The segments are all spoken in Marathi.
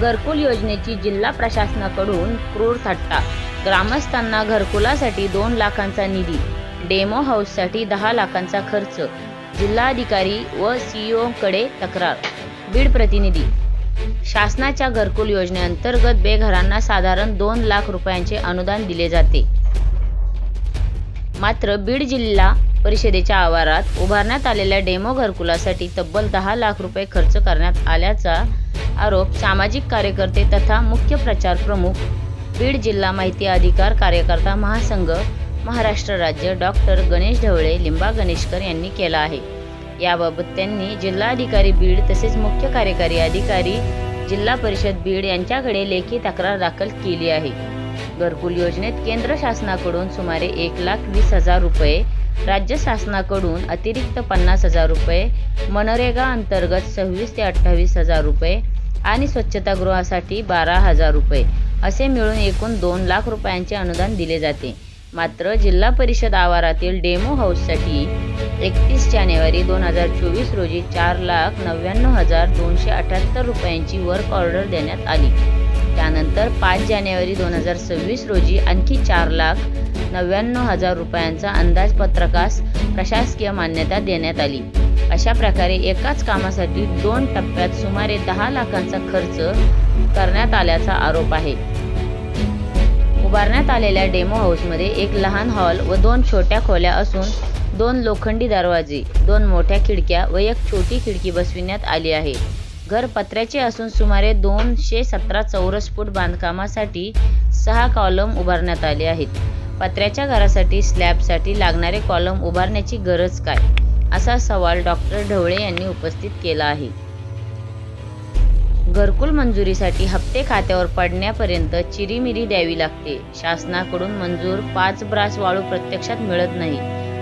घरकुल योजनेची जिल्हा प्रशासनाकडून क्रूर थट्टा. ग्रामस्थांना घरकुलासाठी 2 लाखांचा निधी, डेमो हाऊससाठी 10 लाखांचा खर्च. जिल्हाधिकारी व सीईओकडे तक्रार. बीड प्रतिनिधी. शासनाच्या घरकुल योजनेअंतर्गत बेघरांना साधारण 2 लाख रुपयांचे अनुदान दिले जाते. मात्र बीड जिल्हा परिषदेच्या आवारात उभारण्यात आलेल्या डेमो घरकुलासाठी तब्बल 10 लाख रुपये खर्च करण्यात आल्याचा आरोप सामाजिक कार्यकर्ते तथा मुख्य प्रचार प्रमुख, बीड जिल्हा माहिती अधिकार कार्यकर्ता महासंघ महाराष्ट्र राज्य डॉक्टर गणेश ढवळे लिंबा गणेशकर यांनी केला आहे. याबाबत त्यांनी जिल्हाधिकारी बीड तसेच मुख्य कार्यकारी अधिकारी जिल्हा परिषद बीड यांच्याकडे लेखी तक्रार दाखल केली आहे. घरकुल योजनेत केंद्र शासनाकडून सुमारे 1,20,000 रुपये, राज्य शासनाकडून अतिरिक्त 50,000 रुपये, मनरेगा अंतर्गत 26,000 ते 28,000 रुपये आणि स्वच्छतागृहासाठी 12,000 रुपये असे मिळून एकूण 2 लाख रुपयांचे अनुदान दिले जाते. मात्र जिल्हा परिषद आवारातील डेमो हाऊससाठी 31 जानेवारी 2024 रोजी 4,99,278 रुपयांची वर्क ऑर्डर देण्यात आली. त्यानंतर 5 जानेवारी 2026 रोजी आणखी 4,99,000 रुपयांचा अंदाजपत्रकास प्रशासकीय मान्यता देण्यात आली. अशा प्रकारे एकाच कामासाठी 2 टप्प्यात सुमारे 10 लाखांचा खर्च करण्यात आल्याचा आरोप आहे. उभारण्यात आलेल्या डेमो हाऊसमध्ये एक लहान हॉल व 2 छोट्या खोल्या असून 2 लोखंडी दरवाजे, 2 मोठ्या खिडक्या व एक छोटी खिडकी बसविण्यात आली आहे. घर पत्र्याचे असून सुमारे 217 चौरस फूट बांधकामासाठी 6 कॉलम उभारण्यात आले आहेत. पत्र्याच्या घरासाठी स्लॅबसाठी लागणारे कॉलम उभारण्याची गरज काय, असा सवाल डॉक्टर ढवळे यांनी उपस्थित केला आहे. घरकुल मंजुरीसाठी हप्ते खात्यावर पडण्यापर्यंत चिरीमिरी द्यावी लागते. शासनाकडून मंजूर 5 ब्रास वाळू प्रत्यक्षात मिळत नाही.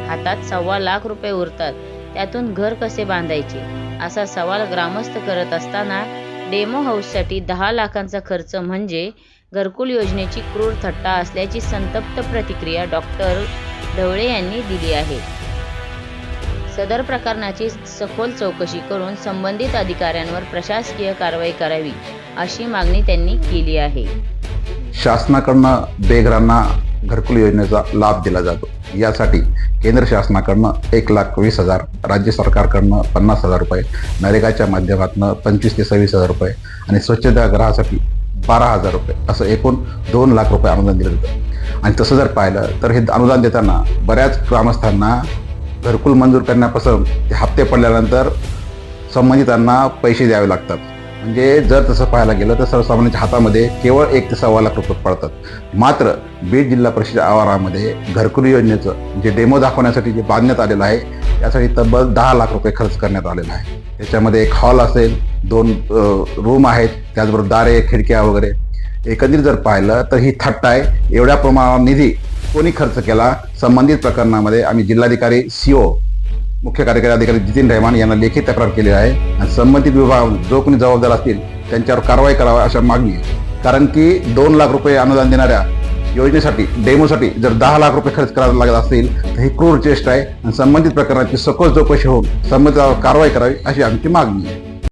हातात 1.25 लाख रुपये उरतात. त्यातून घर कसे बांधायचे, असा सवाल ग्रामस्थ करत असताना डेमो हाऊससाठी 10 लाखांचा खर्च म्हणजे घरकुल योजनेची क्रूर थट्टा असल्याची संतप्त प्रतिक्रिया डॉक्टर ढवळे यांनी दिली आहे. सदर प्रकरणाची सखोल चौकशी करून संबंधित अधिकाऱ्यांवर प्रशासकीय कारवाई करावी, अशी मागणी त्यांनी केली आहे. शासनाकडनं बेघरांना घरकुल योजनेचा लाभ दिला जातो. यासाठी केंद्र शासनाकडनं 1,20,000, राज्य सरकारकडनं 50,000 रुपये, नरेगाच्या माध्यमातून 25,000 ते 26,000 रुपये आणि स्वच्छतागृहासाठी 12,000 रुपये असं एकूण 2 लाख रुपये अनुदान दिलं जातं. आणि तसं जर पाहिलं तर हे अनुदान देताना बऱ्याच ग्रामस्थांना घरकुल मंजूर करण्यापासून ते हप्ते पडल्यानंतर संबंधितांना पैसे द्यावे लागतात. म्हणजे जर तसं पाहायला गेलं तर सर्वसामान्यांच्या हातामध्ये केवळ 1 ते 1.25 लाख रुपये पडतात. मात्र बीड जिल्हा परिषद आवारामध्ये घरकुल योजनेचं जे डेमो दाखवण्यासाठी जे बांधण्यात आलेलं आहे त्यासाठी तब्बल 10 लाख रुपये खर्च करण्यात आलेला आहे. त्याच्यामध्ये एक हॉल असेल, 2 रूम आहेत, त्याचबरोबर दारे, खिडक्या वगैरे. एकंदरीत जर पाहिलं तर ही थट्टा आहे. एवढ्या प्रमाणावर निधी कोणी खर्च केला, संबंधित प्रकरणामध्ये आम्ही जिल्हाधिकारी, सीओ, मुख्य कार्यकारी अधिकारी जितेन रहमान यांना लेखी तक्रार केली आहे आणि संबंधित विभाग जो कोणी जबाबदार असतील त्यांच्यावर कारवाई करावी अशा मागणी आहे. कारण की 2 लाख रुपये अनुदान देणाऱ्या योजनेसाठी, डेमोसाठी जर 10 लाख रुपये खर्च करायला लागत असतील तर ही क्रूर चेष्टा आहे आणि संबंधित प्रकरणाची सखोल चौकशी होऊन संबंधितावर कारवाई करावी अशी आमची मागणी आहे.